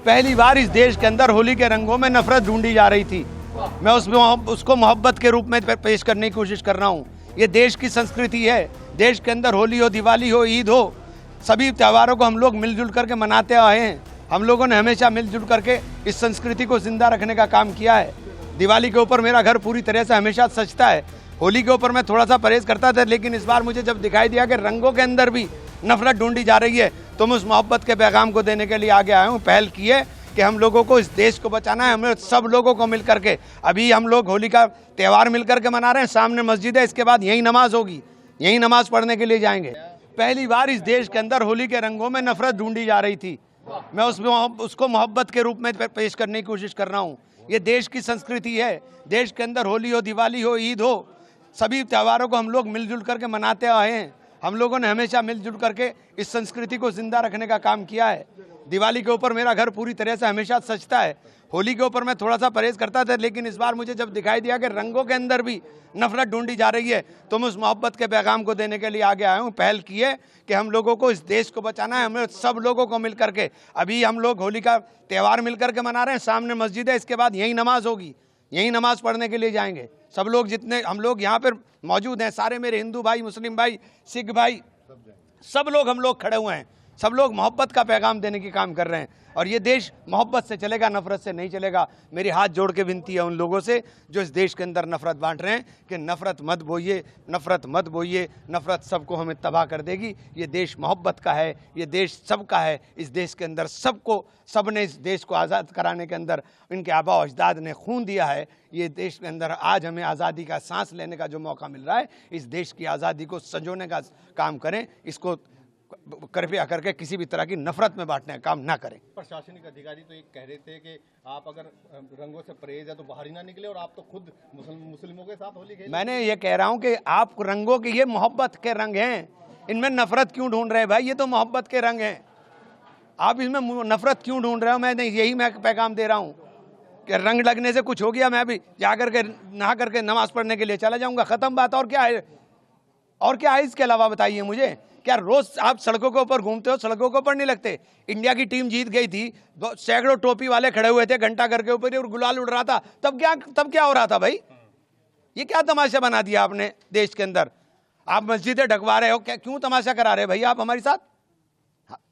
पहली बार इस देश के अंदर होली के रंगों में नफरत ढूंढी जा रही थी। मैं उसको मोहब्बत के रूप में पेश करने की कोशिश कर रहा हूँ। ये देश की संस्कृति है। देश के अंदर होली हो, दिवाली हो, ईद हो, सभी त्योहारों को हम लोग मिलजुल करके मनाते आए हैं। हम लोगों ने हमेशा मिलजुल करके इस संस्कृति को जिंदा रखने का काम किया है। दिवाली के ऊपर मेरा घर पूरी तरह से हमेशा सजता है। होली के ऊपर मैं थोड़ा सा परहेज करता था, लेकिन इस बार मुझे जब दिखाई दिया कि रंगों के अंदर भी नफरत ढूंढी जा रही है, तो मैं उस मोहब्बत के पैगाम को देने के लिए आगे आया हूँ। पहल की है कि हम लोगों को इस देश को बचाना है। हमें सब लोगों को मिल करके, अभी हम लोग होली का त्यौहार मिल करके मना रहे हैं। सामने मस्जिद है, इसके बाद यही नमाज होगी, यही नमाज पढ़ने के लिए जाएंगे। पहली बार इस देश के अंदर होली के रंगों में नफरत ढूंढी जा रही थी। मैं उसको मोहब्बत के रूप में पेश करने की कोशिश कर रहा हूँ। ये देश की संस्कृति है। देश के अंदर होली हो, दिवाली हो, ईद हो, सभी त्योहारों को हम लोग मिलजुल करके मनाते आए हैं। हम लोगों ने हमेशा मिलजुल करके इस संस्कृति को जिंदा रखने का काम किया है। दिवाली के ऊपर मेरा घर पूरी तरह से हमेशा सजता है। होली के ऊपर मैं थोड़ा सा परहेज करता था, लेकिन इस बार मुझे जब दिखाई दिया कि रंगों के अंदर भी नफरत ढूंढी जा रही है, तो मैं उस मोहब्बत के पैगाम को देने के लिए आगे आया हूँ। पहल की है कि हम लोगों को इस देश को बचाना है। हमें सब लोगों को मिल करके, अभी हम लोग होली का त्यौहार मिल करके मना रहे हैं। सामने मस्जिद है, इसके बाद यही नमाज होगी, यही नमाज पढ़ने के लिए जाएंगे। सब लोग, जितने हम लोग यहाँ पर मौजूद हैं, सारे मेरे हिंदू भाई, मुस्लिम भाई, सिख भाई, सब लोग हम लोग खड़े हुए हैं। सब लोग मोहब्बत का पैगाम देने की काम कर रहे हैं। और ये देश मोहब्बत से चलेगा, नफरत से नहीं चलेगा। मेरी हाथ जोड़ के विनती है उन लोगों से जो इस देश के अंदर नफरत बांट रहे हैं कि नफरत मत बोइए, नफरत मत बोइए। नफरत सबको हमें तबाह कर देगी। ये देश मोहब्बत का है, ये देश सबका है। इस देश के अंदर सबने इस देश को आज़ाद कराने के अंदर इनके आबा अजदाद ने खून दिया है। ये देश के अंदर आज हमें आज़ादी का सांस लेने का जो मौका मिल रहा है, इस देश की आज़ादी को संजोने का काम करें। इसको कृपया करके किसी भी तरह की नफरत में बांटने का काम ना करें। प्रशासनिक अधिकारी तो एक कह रहे थे कि आप अगर रंगों से परहेज है तो बाहर ही ना निकले, और आप तो खुद मुस्लिमों के साथ होली खेले। मैंने ये कह रहा हूँ कि आप रंगों के, ये मोहब्बत के रंग हैं, इनमें नफरत क्यों ढूंढ रहे हैं भाई? ये तो मोहब्बत के रंग हैं, आप इसमें नफरत क्यों ढूंढ रहे हो? मैं नहीं, यही मैं पैगाम दे रहा हूँ कि रंग लगने से कुछ हो गया, मैं अभी जा करके नहा करके नमाज पढ़ने के लिए चला जाऊँगा, ख़त्म बात। और क्या है, और क्या है इसके अलावा? बताइए मुझे। क्या रोज आप सड़कों के ऊपर घूमते हो, सड़कों के ऊपर नहीं लगते? इंडिया की टीम जीत गई थी, सैकड़ों टोपी वाले खड़े हुए थे घंटा घर के ऊपर और गुलाल उड़ रहा था। तब क्या हो रहा था भाई? ये क्या तमाशा बना दिया आपने देश के अंदर? आप मस्जिदें ढकवा रहे हो, क्या क्यों तमाशा करा रहे भैया आप हमारे साथ?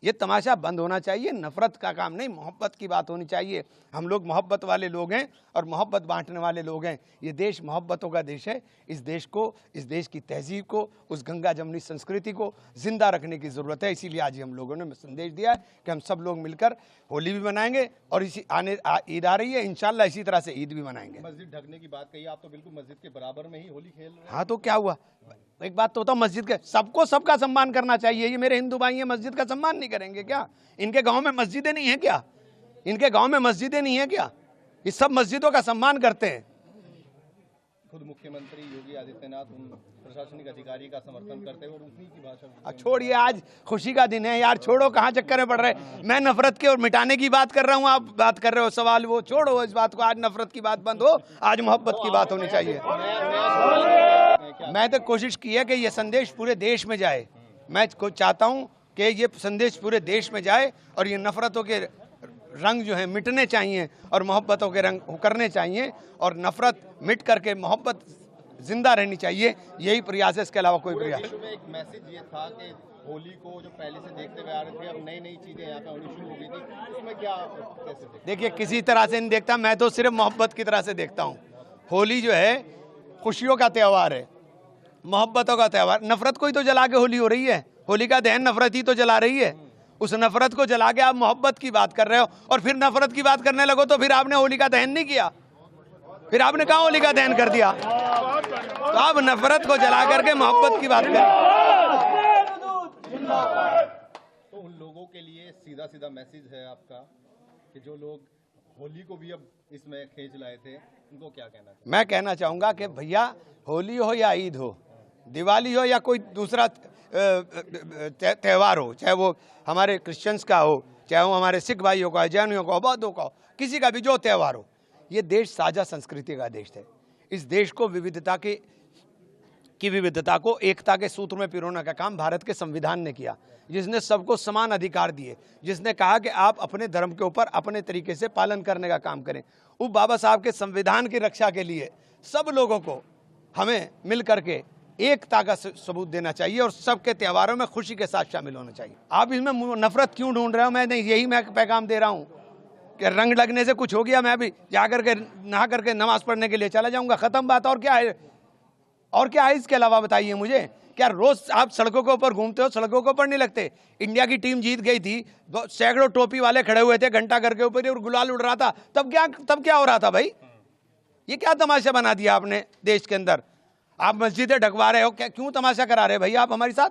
ये तमाशा बंद होना चाहिए। नफरत का काम नहीं, मोहब्बत की बात होनी चाहिए। हम लोग मोहब्बत वाले लोग हैं और मोहब्बत बांटने वाले लोग हैं। ये देश मोहब्बतों का देश है। इस देश को, इस देश की तहजीब को, उस गंगा जमनी संस्कृति को जिंदा रखने की ज़रूरत है। इसीलिए आज हम लोगों ने संदेश दिया है कि हम सब लोग मिलकर होली भी मनाएंगे और इसी ईद आ रही है, इंशाल्लाह इसी तरह से ईद भी मनाएंगे। मस्जिद ढकने की बात कही, आप तो बिल्कुल मस्जिद के बराबर में ही होली खेल रहे हैं। हाँ तो क्या हुआ? एक बात तो होता, मस्जिद के सबको सबका सम्मान करना चाहिए। ये मेरे हिंदू भाई हैं, मस्जिद का सम्मान नहीं करेंगे क्या? इनके गांव में मस्जिदें नहीं है क्या? इनके गांव में मस्जिदें नहीं है क्या? ये सब मस्जिदों का सम्मान करते हैं। खुद मुख्यमंत्री योगी आदित्यनाथ प्रशासनिक अधिकारी का समर्थन करते हैं और उसी की भाषा। छोड़िए, आज खुशी का दिन है यार, छोड़ो, कहाँ चक्कर में पड़ रहे हैं। मैं नफरत के और मिटाने की बात कर रहा हूँ, आप बात कर रहे हो सवाल, वो छोड़ो इस बात को। आज नफरत की बात बंद हो, आज मोहब्बत की बात होनी चाहिए। मैं तो कोशिश की है कि ये संदेश पूरे देश में जाए। मैं चाहता हूँ कि ये संदेश पूरे देश में जाए और ये नफरतों के रंग जो हैं मिटने चाहिए और मोहब्बतों के रंग उकरने चाहिए और नफरत मिट करके मोहब्बत जिंदा रहनी चाहिए। यही प्रयास है, इसके अलावा कोई प्रयास। में एक मैसेज ये था कि होली को जो पहले से देखते हुए आ रहे थे, अब नई नई चीजें यहाँ पे होनी शुरू हो गई थी, उसमें क्या कैसे देखिए, किसी तरह से नहीं देखता मैं, तो सिर्फ मोहब्बत की तरह से देखता हूँ। होली जो है खुशियों का त्यौहार है, मोहब्बतों का त्यौहार। नफरत को ही तो जला के होली हो रही है। होली का दहन नफरत ही तो जला रही है। उस नफरत को जला के आप मोहब्बत की बात कर रहे हो और फिर नफरत की बात करने लगो तो फिर आपने होली का दहन नहीं किया, फिर आपने कहाँ होली का दहन कर दिया? तो आप नफरत को जला करके मोहब्बत की बात करें। तो उन लोगों के लिए सीधा सीधा मैसेज है आपका कि जो लोग होली को भी अब इसमें खींच लाए थे, उनको क्या कहना चाहिए? मैं कहना चाहूँगा कि भैया, होली हो या ईद हो, दिवाली हो या कोई दूसरा त्यौहार हो, चाहे वो हमारे क्रिश्चियंस का हो, चाहे वो हमारे सिख भाइयों का, जैनियों का, बौद्धों का हो, किसी का भी जो त्यौहार हो, ये देश साझा संस्कृति का देश है। इस देश को विविधता के की विविधता को एकता के सूत्र में पिरोने का काम भारत के संविधान ने किया, जिसने सबको समान अधिकार दिए, जिसने कहा कि आप अपने धर्म के ऊपर अपने तरीके से पालन करने का काम करें। वो बाबा साहब के संविधान की रक्षा के लिए सब लोगों को हमें मिल करके एकता का सबूत देना चाहिए और सबके त्योहारों में खुशी के साथ शामिल होना चाहिए। आप इसमें नफरत क्यों ढूंढ रहे हो? मैं नहीं, यही मैं पैगाम दे रहा हूँ कि रंग लगने से कुछ हो गया, मैं भी जा करके नहा करके नमाज पढ़ने के लिए चला जाऊंगा, खत्म बात। और क्या है? और क्या है इसके अलावा? बताइए मुझे। क्या रोज आप सड़कों के ऊपर घूमते हो, सड़कों के ऊपर नहीं लगते? इंडिया की टीम जीत गई थी, सैकड़ों टोपी वाले खड़े हुए थे घंटा घर के ऊपर और गुलाल उड़ रहा था, तब क्या हो रहा था भाई? ये क्या तमाशा बना दिया आपने देश के अंदर? आप मस्जिदें ढकवा रहे हो, क्या क्यों तमाशा करा रहे भाई आप हमारे साथ?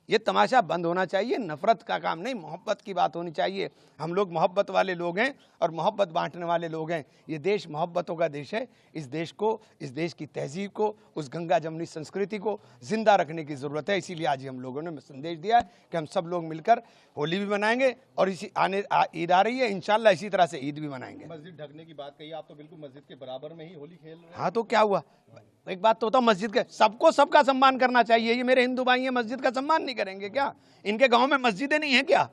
ये तमाशा बंद होना चाहिए। नफरत का काम नहीं, मोहब्बत की बात होनी चाहिए। हम लोग मोहब्बत वाले लोग हैं और मोहब्बत बांटने वाले लोग हैं। ये देश मोहब्बतों का देश है। इस देश को, इस देश की तहजीब को, उस गंगा जमनी संस्कृति को जिंदा रखने की ज़रूरत है। इसीलिए आज हम लोगों ने संदेश दिया है कि हम सब लोग मिलकर होली भी मनाएंगे और इसी ईद आ रही है, इंशाल्लाह इसी तरह से ईद भी मनाएंगे। मस्जिद ढकने की बात कही, आप तो बिल्कुल मस्जिद के बराबर में ही होली खेल रहे हैं। हाँ तो क्या हुआ? एक बात तो होता, मस्जिद के सबको सबका सम्मान करना चाहिए। ये मेरे हिंदू भाई हैं, मस्जिद का सम्मान नहीं करेंगे क्या? इनके गांव में मस्जिदें नहीं हैं क्या?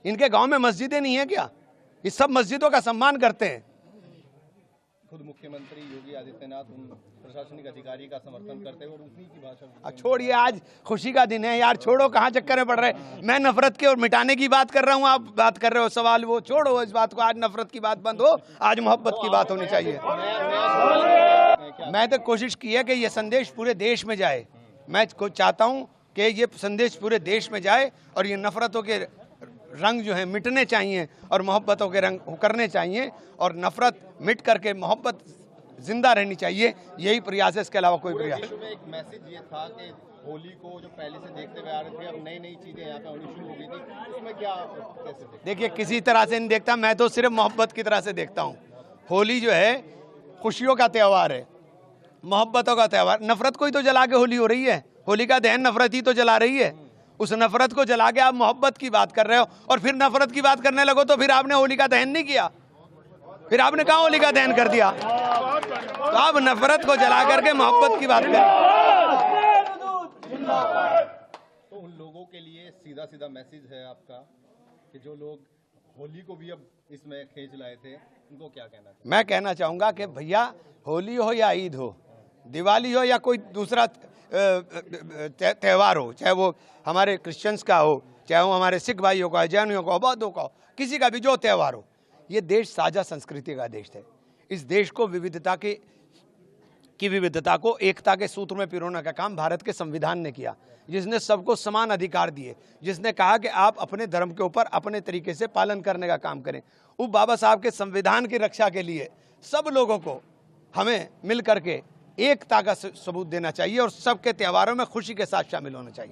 इनके गांव में मस्जिदें नहीं हैं क्या? ये सब मस्जिदों का सम्मान करते हैं। खुद मुख्यमंत्री योगी आदित्यनाथ उन प्रशासनिक अधिकारी का समर्थन करते हैं और उन्हीं की भाषा। छोड़िए, आज खुशी का दिन है यार, छोड़ो, कहाँ चक्कर में पड़ रहे। मैं नफरत के और मिटाने की बात कर रहा हूँ, आप बात कर रहे हो सवाल, वो छोड़ो इस बात को। आज नफरत की बात बंद हो, आज मोहब्बत की बात होनी चाहिए। मैं तो कोशिश की है कि ये संदेश पूरे देश में जाए। मैं चाहता हूँ कि ये संदेश पूरे देश में जाए और ये नफरतों के रंग जो हैं मिटने चाहिए और मोहब्बतों के रंग उकरने चाहिए और नफरत मिट करके मोहब्बत जिंदा रहनी चाहिए। यही प्रयास है, इसके अलावा कोई प्रयास। एक मैसेज ये था कि होली को जो पहले से देखते हुए आ रहे थे, अब नई नई चीजें यहाँ पे होनी शुरू हो गई थी, उसमें क्या कैसे देखिए, किसी तरह से नहीं देखता मैं, तो सिर्फ मोहब्बत की तरह से देखता हूँ। होली जो है खुशियों का त्यौहार है, मोहब्बतों का त्यौहार। नफरत को ही तो जला के होली हो रही है। होली का दहन नफरत ही तो जला रही है। उस नफरत को जला के आप मोहब्बत की बात कर रहे हो और फिर नफरत की बात करने लगो तो फिर आपने होली का दहन नहीं किया, फिर आपने कहाँ होली का दहन कर दिया? तो आप नफरत को जला करके मोहब्बत की बात करें। तो उन लोगों के लिए सीधा सीधा मैसेज है आपका कि जो लोग होली को भी अब इसमें खींच लाए थे, उनको क्या कहना चाहिए? मैं कहना चाहूंगा कि भैया, होली हो या ईद हो, दिवाली हो या कोई दूसरा त्यौहार हो, चाहे वो हमारे क्रिश्चियंस का हो, चाहे वो हमारे सिख भाइयों का हो, जैनियों का हो, बौद्धों का हो, किसी का भी जो त्यौहार हो, ये देश साझा संस्कृति का देश है। इस देश को विविधता को एकता के सूत्र में पिरोने का काम भारत के संविधान ने किया, जिसने सबको समान अधिकार दिए, जिसने कहा कि आप अपने धर्म के ऊपर अपने तरीके से पालन करने का काम करें। वो बाबा साहब के संविधान की रक्षा के लिए सब लोगों को हमें मिल करके एकता का सबूत देना चाहिए और सबके त्योहारों में खुशी के साथ शामिल होना चाहिए।